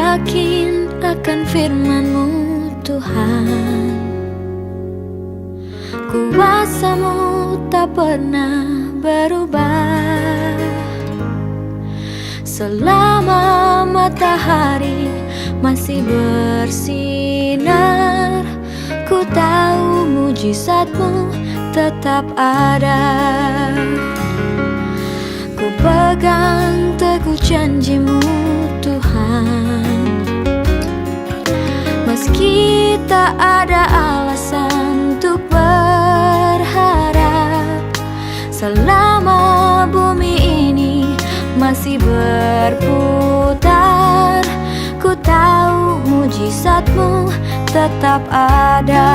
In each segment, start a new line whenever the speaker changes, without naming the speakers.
yakin akan firman-Mu Tuhan. Kuasa-Mu tak pernah berubah. Selama matahari masih bersinar, ku tahu mujizat-Mu tetap ada. Ku pegang teguh janji-Mu Tuhan, meski tak ada alasan untuk berharap. Selama bumi ini masih berputar, ku tahu mujizat-Mu tetap ada.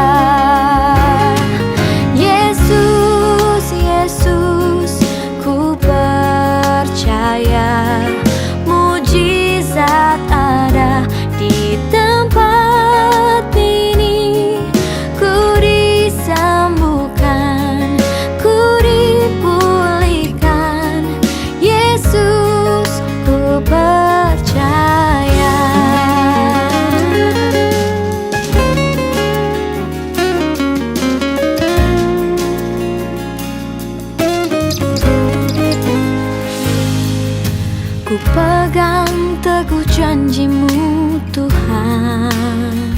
Yesus, Yesus, ku percaya mujizat ada di tempat ini. Ku disembuhkan, ku dipulihkan. Yesus, ku percaya. Ku pegang teguh janji-Mu Tuhan,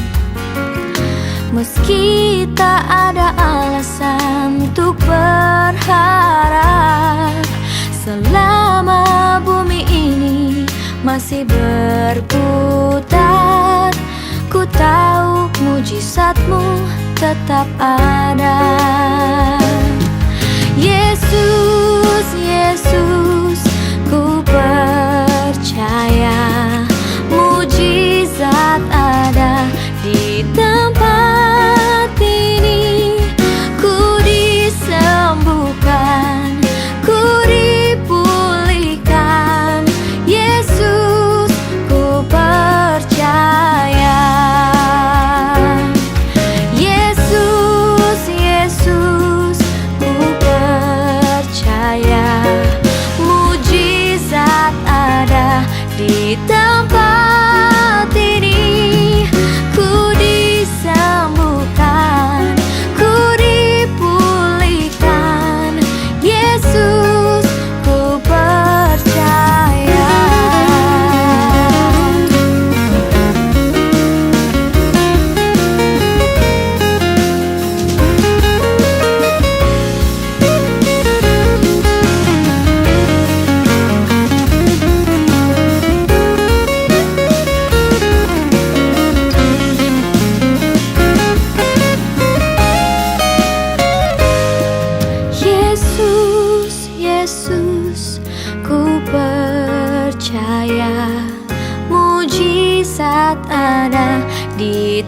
meski tak ada alasan untuk berharap. Selama bumi ini masih berputar, ku tahu mujizat-Mu tetap ada. Yesus, Yesus, ku percaya mujizat ada di tempat ini. Ku disembuhkan, ku dipulihkan. Yesus, ku percaya. Yesus, Yesus, ku percaya mujizat ada di tempat ini. Ku disembuhkan, ku dipulihkan. Yesus, ku percaya. Yesus, Yesus, ku percaya mujizat ada di